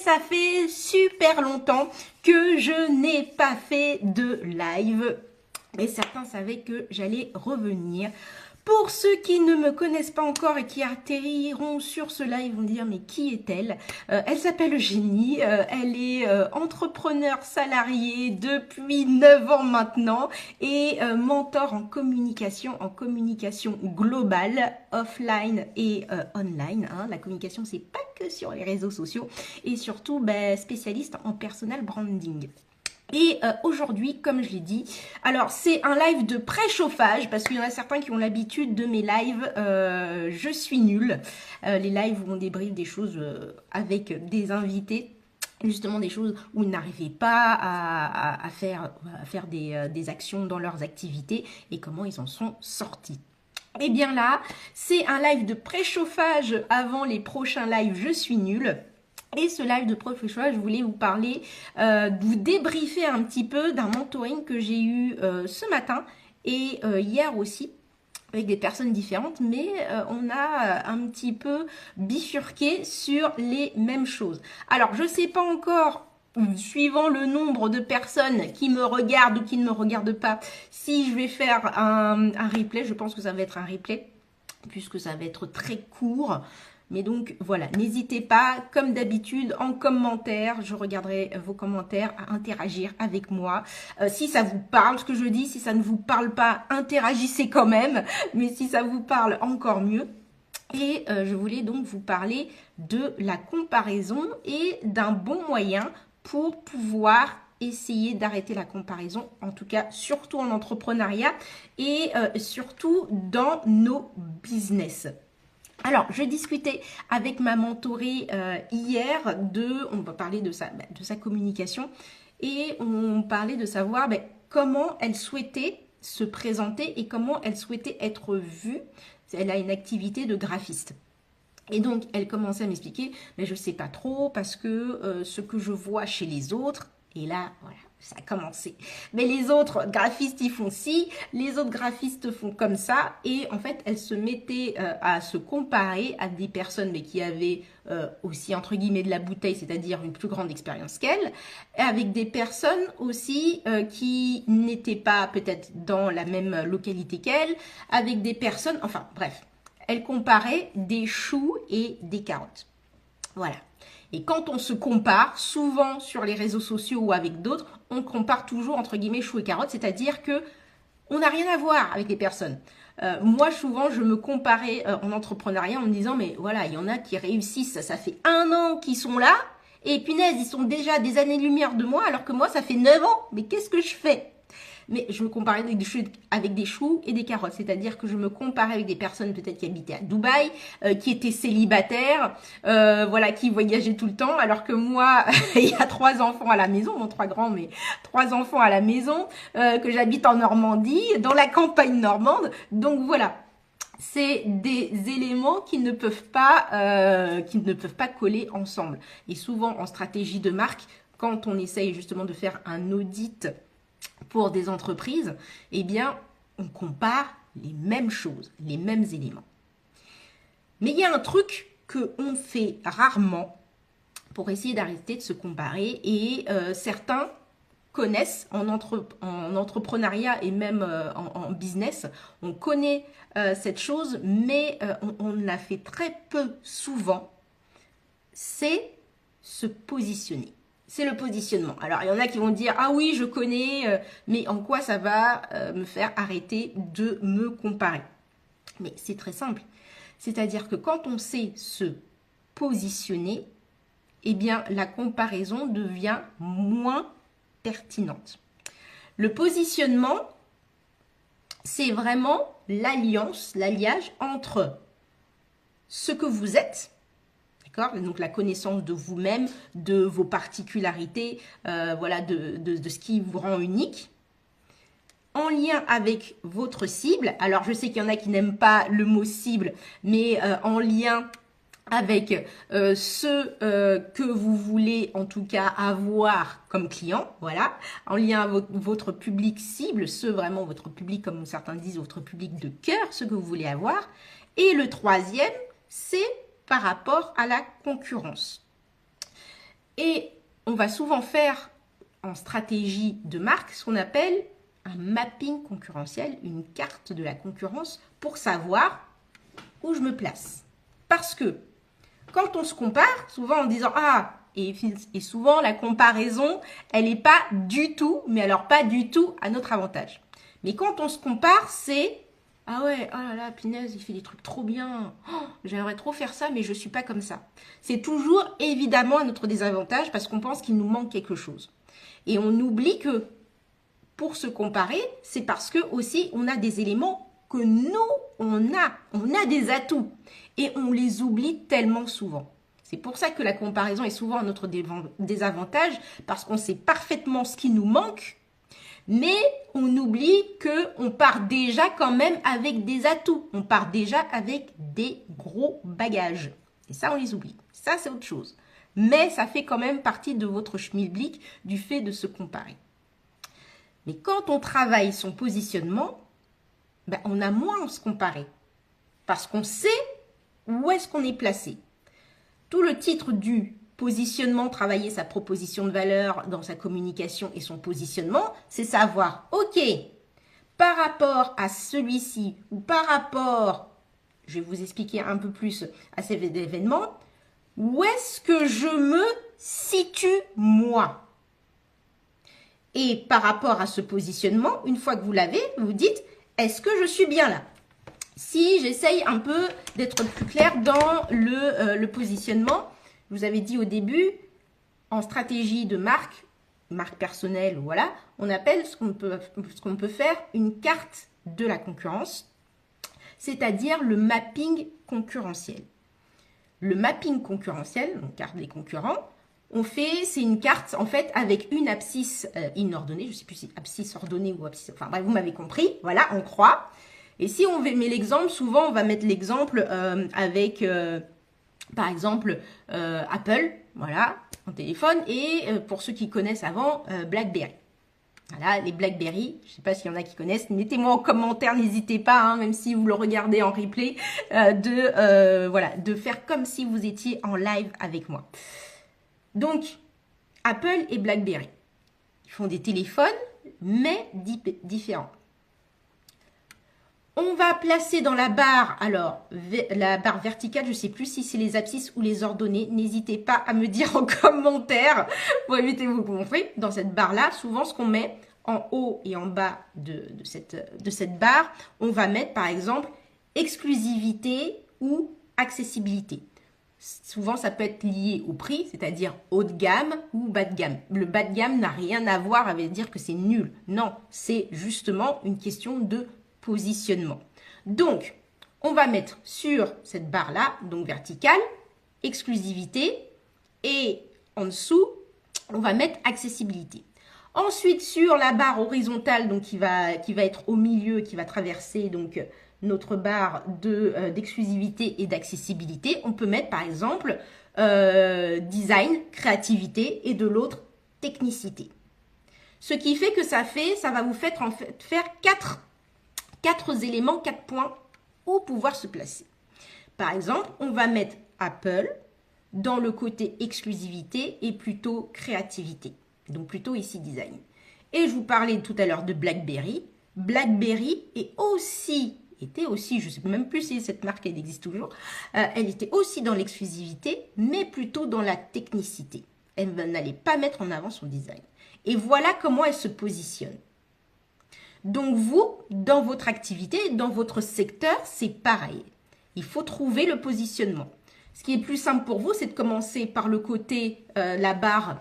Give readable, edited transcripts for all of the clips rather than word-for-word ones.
ça fait super longtemps que je n'ai pas fait de live. Et certains savaient que j'allais revenir. Pour ceux qui ne me connaissent pas encore et qui atterriront sur ce live, vont dire mais qui est-elle? Elle s'appelle Eugénie, elle est entrepreneur salariée depuis 9 ans maintenant et mentor en communication globale, offline et online. Hein. La communication, c'est pas que sur les réseaux sociaux et surtout spécialiste en personal branding. Et aujourd'hui, comme je l'ai dit, alors c'est un live de préchauffage parce qu'il y en a certains qui ont l'habitude de mes lives je suis nulle. Les lives où on débriefe des choses avec des invités, justement des choses où ils n'arrivaient pas à faire des actions dans leurs activités et comment ils en sont sortis. Et bien là, c'est un live de préchauffage avant les prochains lives je suis nulle. Et ce live de préchauffage, je voulais vous parler, vous débriefer un petit peu d'un mentoring que j'ai eu ce matin et hier aussi avec des personnes différentes, mais on a un petit peu bifurqué sur les mêmes choses. Alors, je ne sais pas encore, suivant le nombre de personnes qui me regardent ou qui ne me regardent pas, si je vais faire un replay. Je pense que ça va être un replay, puisque ça va être très court. Mais donc voilà, n'hésitez pas, comme d'habitude, en commentaire, je regarderai vos commentaires, à interagir avec moi. Si ça vous parle ce que je dis, si ça ne vous parle pas, interagissez quand même. Mais si ça vous parle, encore mieux. Et je voulais donc vous parler de la comparaison et d'un bon moyen pour pouvoir essayer d'arrêter la comparaison, en tout cas surtout en entrepreneuriat et surtout dans nos business. Alors, je discutais avec ma mentorée hier on va parler de sa communication et on parlait de savoir comment elle souhaitait se présenter et comment elle souhaitait être vue. Elle a une activité de graphiste. Et donc, elle commençait à m'expliquer, mais je ne sais pas trop parce que ce que je vois chez les autres, et là, voilà, ça a commencé. Mais les autres graphistes, ils font ci, les autres graphistes font comme ça. Et en fait, elle se mettait à se comparer à des personnes mais qui avaient aussi, entre guillemets, de la bouteille, c'est-à-dire une plus grande expérience qu'elle, et avec des personnes aussi qui n'étaient pas peut-être dans la même localité qu'elle, avec des personnes, enfin bref, elle comparait des choux et des carottes. Voilà. Et quand on se compare, souvent sur les réseaux sociaux ou avec d'autres, on compare toujours entre guillemets choux et carottes, c'est-à-dire que on n'a rien à voir avec les personnes. Moi, souvent, je me comparais en entrepreneuriat en me disant, mais voilà, il y en a qui réussissent, ça fait 1 an qu'ils sont là, et punaise, ils sont déjà des années-lumière de moi, alors que moi, ça fait 9 ans. Mais qu'est-ce que je fais? Mais je me comparais avec des choux et des carottes. C'est-à-dire que je me comparais avec des personnes peut-être qui habitaient à Dubaï, qui étaient célibataires, voilà, qui voyageaient tout le temps. Alors que moi, il y a 3 enfants à la maison, non 3 grands, mais 3 enfants à la maison, que j'habite en Normandie, dans la campagne normande. Donc voilà. C'est des éléments qui ne peuvent pas coller ensemble. Et souvent en stratégie de marque, quand on essaye justement de faire un audit pour des entreprises, eh bien, on compare les mêmes choses, les mêmes éléments. Mais il y a un truc qu'on fait rarement pour essayer d'arrêter de se comparer et certains connaissent en entrepreneuriat et même en business, on connaît cette chose, mais on l'a fait très peu souvent, c'est se positionner. C'est le positionnement. Alors, il y en a qui vont dire « Ah oui, je connais, mais en quoi ça va me faire arrêter de me comparer ?» Mais c'est très simple. C'est-à-dire que quand on sait se positionner, eh bien, la comparaison devient moins pertinente. Le positionnement, c'est vraiment l'alliage entre ce que vous êtes, donc la connaissance de vous-même, de vos particularités, voilà, de ce qui vous rend unique, en lien avec votre cible. Alors je sais qu'il y en a qui n'aiment pas le mot cible, mais en lien avec ceux que vous voulez en tout cas avoir comme client, voilà, en lien avec votre public cible, ceux vraiment votre public, comme certains disent, votre public de cœur, ceux que vous voulez avoir. Et le troisième, c'est par rapport à la concurrence. Et on va souvent faire en stratégie de marque ce qu'on appelle un mapping concurrentiel, une carte de la concurrence pour savoir où je me place. Parce que quand on se compare, souvent en disant « Ah !» et souvent la comparaison, elle n'est pas du tout, mais alors pas du tout à notre avantage. Mais quand on se compare, c'est « Ah ouais, oh là là, punaise, il fait des trucs trop bien. Oh, j'aimerais trop faire ça, mais je ne suis pas comme ça. » C'est toujours évidemment à notre désavantage parce qu'on pense qu'il nous manque quelque chose. Et on oublie que pour se comparer, c'est parce que aussi on a des éléments que nous, on a des atouts. Et on les oublie tellement souvent. C'est pour ça que la comparaison est souvent notre désavantage, parce qu'on sait parfaitement ce qui nous manque, mais on oublie qu'on part déjà quand même avec des atouts. On part déjà avec des gros bagages. Et ça, on les oublie. Ça, c'est autre chose. Mais ça fait quand même partie de votre schmilblick du fait de se comparer. Mais quand on travaille son positionnement, ben, on a moins à se comparer. Parce qu'on sait où est-ce qu'on est placé. Tout le titre du positionnement, travailler sa proposition de valeur dans sa communication et son positionnement, c'est savoir, ok, par rapport à celui-ci ou par rapport, je vais vous expliquer un peu plus à cet événement, où est-ce que je me situe moi? Et par rapport à ce positionnement, une fois que vous l'avez, vous dites, est-ce que je suis bien là? Si j'essaye un peu d'être plus clair dans le positionnement, je vous avais dit au début, en stratégie de marque personnelle, voilà, on appelle ce qu'on peut faire une carte de la concurrence, c'est-à-dire le mapping concurrentiel. Le mapping concurrentiel, donc carte des concurrents, c'est une carte en fait avec une abscisse inordonnée, je ne sais plus si abscisse ordonnée ou abscisse, enfin bref, vous m'avez compris, voilà, on croit. Et si on met l'exemple, souvent on va mettre l'exemple avec, par exemple, Apple, voilà, en téléphone, et pour ceux qui connaissent avant, BlackBerry. Voilà, les BlackBerry, je ne sais pas s'il y en a qui connaissent, mettez-moi en commentaire, n'hésitez pas, hein, même si vous le regardez en replay, de faire comme si vous étiez en live avec moi. Donc, Apple et BlackBerry, ils font des téléphones, mais différents. On va placer dans la barre, alors, la barre verticale, je ne sais plus si c'est les abscisses ou les ordonnées. N'hésitez pas à me dire en commentaire. Pour éviter vous compris. Dans cette barre-là, souvent, ce qu'on met en haut et en bas de cette barre, on va mettre, par exemple, exclusivité ou accessibilité. Souvent, ça peut être lié au prix, c'est-à-dire haut de gamme ou bas de gamme. Le bas de gamme n'a rien à voir avec dire que c'est nul. Non, c'est justement une question de positionnement. Donc, on va mettre sur cette barre-là, donc verticale, exclusivité, et en dessous, on va mettre accessibilité. Ensuite, sur la barre horizontale, donc qui va être au milieu, qui va traverser donc notre barre d'exclusivité et d'accessibilité, on peut mettre par exemple design, créativité, et de l'autre technicité. Ce qui fait que ça va vous faire en fait faire quatre éléments, 4 points où pouvoir se placer. Par exemple, on va mettre Apple dans le côté exclusivité et plutôt créativité. Donc plutôt ici design. Et je vous parlais tout à l'heure de BlackBerry. BlackBerry était aussi, je ne sais même plus si cette marque elle existe toujours, elle était aussi dans l'exclusivité, mais plutôt dans la technicité. Elle n'allait pas mettre en avant son design. Et voilà comment elle se positionne. Donc vous, dans votre activité, dans votre secteur, c'est pareil. Il faut trouver le positionnement. Ce qui est plus simple pour vous, c'est de commencer par le côté, la barre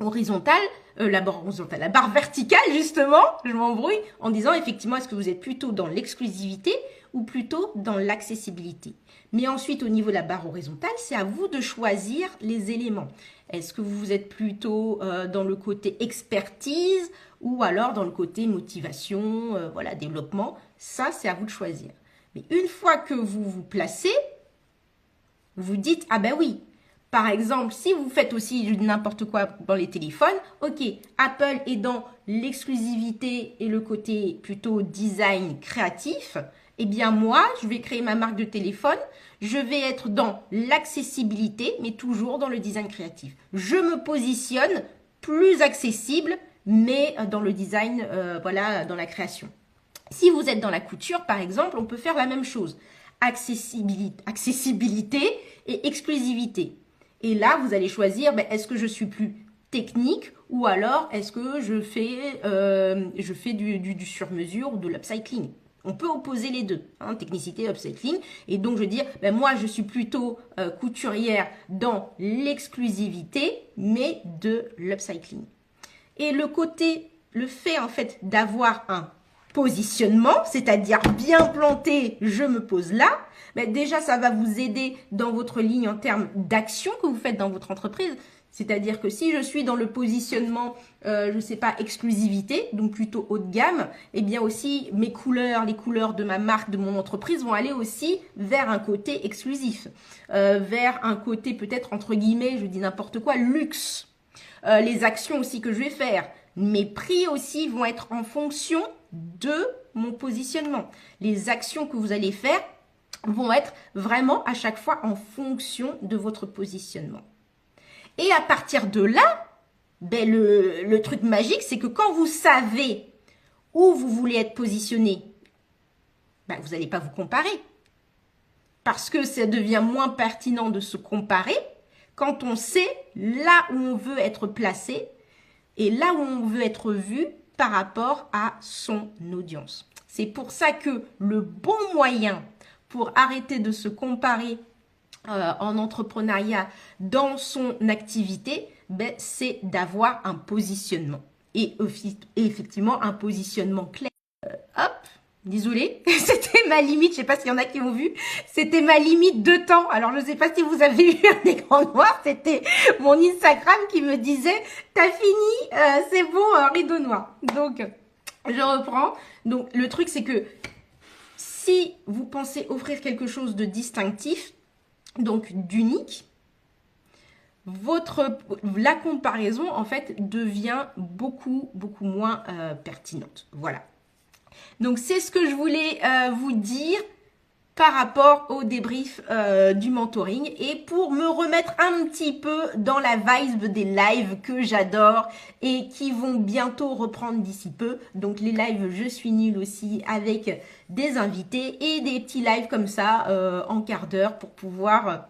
horizontale, la barre verticale justement, je m'embrouille, en disant effectivement, est-ce que vous êtes plutôt dans l'exclusivité ou plutôt dans l'accessibilité. Mais ensuite, au niveau de la barre horizontale, c'est à vous de choisir les éléments. Est-ce que vous êtes plutôt dans le côté expertise ou alors dans le côté motivation, développement. Ça, c'est à vous de choisir. Mais une fois que vous vous placez, vous dites, ah ben oui, par exemple, si vous faites aussi n'importe quoi dans les téléphones, ok, Apple est dans l'exclusivité et le côté plutôt design créatif, Eh bien moi, je vais créer ma marque de téléphone, je vais être dans l'accessibilité, mais toujours dans le design créatif. Je me positionne plus accessible, mais dans le design, voilà, dans la création. Si vous êtes dans la couture, par exemple, on peut faire la même chose. Accessibilité et exclusivité. Et là, vous allez choisir, ben, est-ce que je suis plus technique ou alors est-ce que je fais du sur-mesure ou de l'upcycling. On peut opposer les deux, hein, technicité et upcycling. Et donc, je veux dire, ben, moi, je suis plutôt couturière dans l'exclusivité, mais de l'upcycling. Et le fait en fait d'avoir un positionnement, c'est-à-dire bien planté, je me pose là, mais déjà ça va vous aider dans votre ligne en termes d'action que vous faites dans votre entreprise. C'est-à-dire que si je suis dans le positionnement, je ne sais pas, exclusivité, donc plutôt haut de gamme, eh bien aussi mes couleurs, les couleurs de ma marque, de mon entreprise vont aller aussi vers un côté exclusif, vers un côté peut-être entre guillemets, je dis n'importe quoi, luxe. Les actions aussi que je vais faire, mes prix aussi vont être en fonction de mon positionnement. Les actions que vous allez faire vont être vraiment à chaque fois en fonction de votre positionnement. Et à partir de là, ben le truc magique, c'est que quand vous savez où vous voulez être positionné, ben vous n'allez pas vous comparer. Parce que ça devient moins pertinent de se comparer quand on sait là où on veut être placé et là où on veut être vu par rapport à son audience. C'est pour ça que le bon moyen pour arrêter de se comparer en entrepreneuriat dans son activité, ben, c'est d'avoir un positionnement. Et effectivement, un positionnement clair. Hop, désolée, c'était ma limite, je sais pas s'il y en a qui ont vu, c'était ma limite de temps. Alors je sais pas si vous avez vu un écran noir, c'était mon Instagram qui me disait t'as fini, c'est bon, rideau noir. Donc je reprends. Donc le truc c'est que si vous pensez offrir quelque chose de distinctif, donc d'unique, la comparaison en fait devient beaucoup moins pertinente. Voilà. Donc, c'est ce que je voulais vous dire par rapport au débrief du mentoring et pour me remettre un petit peu dans la vibe des lives que j'adore et qui vont bientôt reprendre d'ici peu. Donc, les lives, je suis nulle aussi avec des invités et des petits lives comme ça en quart d'heure pour pouvoir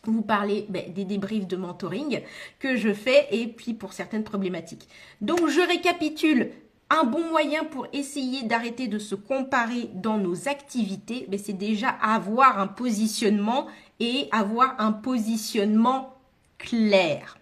vous parler des débriefs de mentoring que je fais et puis pour certaines problématiques. Donc, je récapitule. Un bon moyen pour essayer d'arrêter de se comparer dans nos activités, c'est déjà avoir un positionnement et avoir un positionnement clair.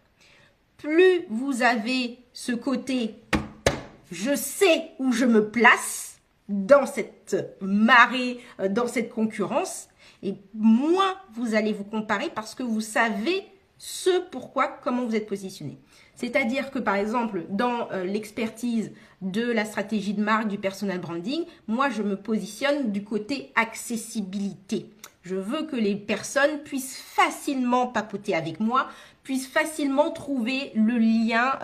Plus vous avez ce côté « je sais où je me place » dans cette marée, dans cette concurrence, et moins vous allez vous comparer parce que vous savez comment vous êtes positionné. C'est-à-dire que, par exemple, dans l'expertise de la stratégie de marque, du personal branding, moi, je me positionne du côté accessibilité. Je veux que les personnes puissent facilement papoter avec moi, puissent facilement trouver le lien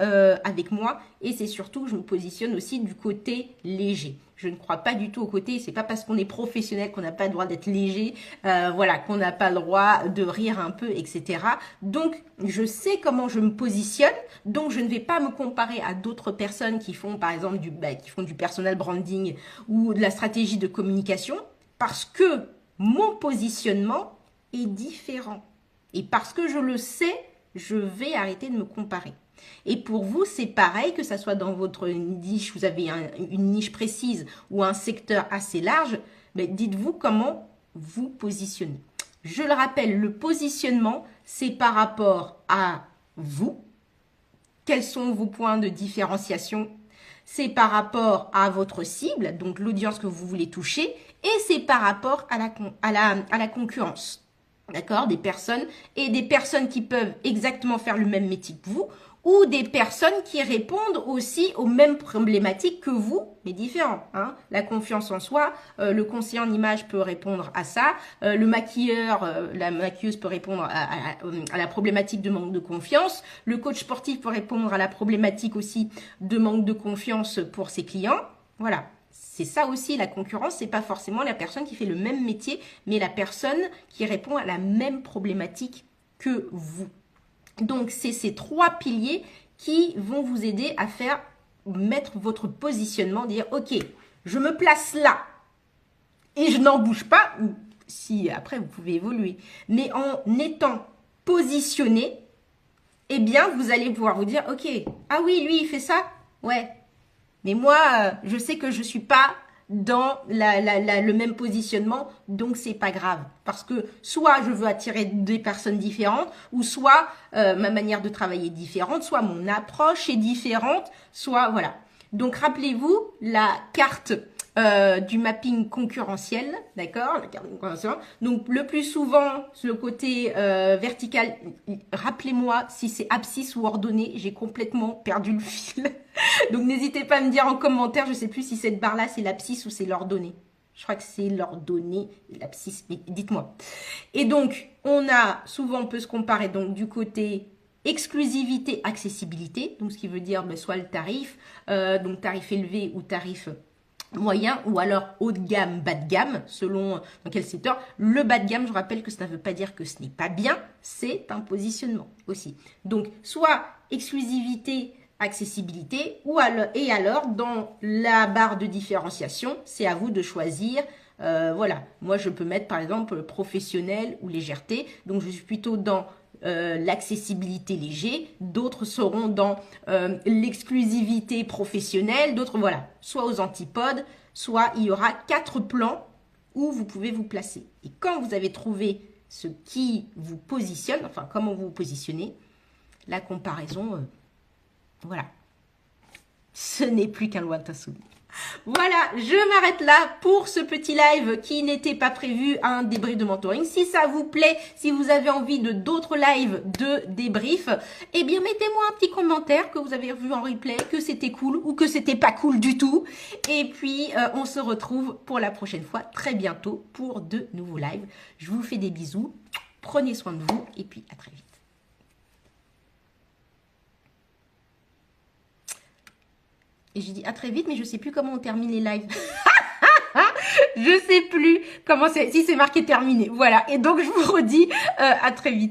avec moi. Et c'est surtout que je me positionne aussi du côté léger. Je ne crois pas du tout au côté, c'est pas parce qu'on est professionnel qu'on n'a pas le droit d'être léger, voilà, qu'on n'a pas le droit de rire un peu, etc. Donc, je sais comment je me positionne, donc je ne vais pas me comparer à d'autres personnes qui font, par exemple, qui font du personal branding ou de la stratégie de communication, parce que mon positionnement est différent. Et parce que je le sais, je vais arrêter de me comparer. Et pour vous, c'est pareil, que ça soit dans votre niche, vous avez une niche précise ou un secteur assez large, mais dites-vous comment vous positionnez. Je le rappelle, le positionnement, c'est par rapport à vous. Quels sont vos points de différenciation? C'est par rapport à votre cible, donc l'audience que vous voulez toucher, et c'est par rapport à la concurrence. D'accord? Des personnes qui peuvent exactement faire le même métier que vous, ou des personnes qui répondent aussi aux mêmes problématiques que vous, mais différents. Hein. La confiance en soi, le conseiller en image peut répondre à ça, le maquilleur, la maquilleuse peut répondre à la problématique de manque de confiance, le coach sportif peut répondre à la problématique aussi de manque de confiance pour ses clients. Voilà. C'est ça aussi la concurrence, c'est pas forcément la personne qui fait le même métier, mais la personne qui répond à la même problématique que vous. Donc, c'est ces 3 piliers qui vont vous aider à mettre votre positionnement, dire, ok, je me place là et je n'en bouge pas, si après vous pouvez évoluer, mais en étant positionné, eh bien, vous allez pouvoir vous dire, ok, ah oui, lui, il fait ça, ouais, mais moi, je sais que je ne suis pas dans le même positionnement, donc c'est pas grave. Parce que soit je veux attirer des personnes différentes, ou soit ma manière de travailler est différente, soit mon approche est différente, soit voilà. Donc rappelez-vous la carte du mapping concurrentiel, d'accord, la carte concurrentielle. Donc le plus souvent, le côté vertical, rappelez-moi si c'est abscisse ou ordonnée, j'ai complètement perdu le fil. Donc n'hésitez pas à me dire en commentaire, je ne sais plus si cette barre-là c'est l'abscisse ou c'est l'ordonnée. Je crois que c'est l'ordonnée, l'abscisse, mais dites-moi. Et donc, souvent on peut se comparer donc du côté exclusivité, accessibilité, donc ce qui veut dire soit le tarif, donc tarif élevé ou tarif moyen, ou alors haut de gamme, bas de gamme, selon dans quel secteur. Le bas de gamme, je rappelle que ça ne veut pas dire que ce n'est pas bien, c'est un positionnement aussi. Donc, soit exclusivité, accessibilité, et alors, dans la barre de différenciation, c'est à vous de choisir. Voilà, moi je peux mettre par exemple professionnel ou légèreté, donc je suis plutôt dans l'accessibilité léger, d'autres seront dans l'exclusivité professionnelle, d'autres voilà, soit aux antipodes, soit il y aura 4 plans où vous pouvez vous placer. Et quand vous avez trouvé ce qui vous positionne, enfin comment vous vous positionnez, la comparaison, voilà, ce n'est plus qu'un lointain souvenir. Voilà, je m'arrête là pour ce petit live qui n'était pas prévu, un débrief de mentoring. Si ça vous plaît, si vous avez envie de d'autres lives de débrief, eh bien mettez-moi un petit commentaire que vous avez vu en replay, que c'était cool ou que c'était pas cool du tout. Et puis on se retrouve pour la prochaine fois très bientôt pour de nouveaux lives. Je vous fais des bisous, prenez soin de vous et puis à très vite. Et j'ai dit à très vite, mais je sais plus comment on termine les lives. Je sais plus comment c'est, si c'est marqué terminé. Voilà. Et donc, je vous redis à très vite.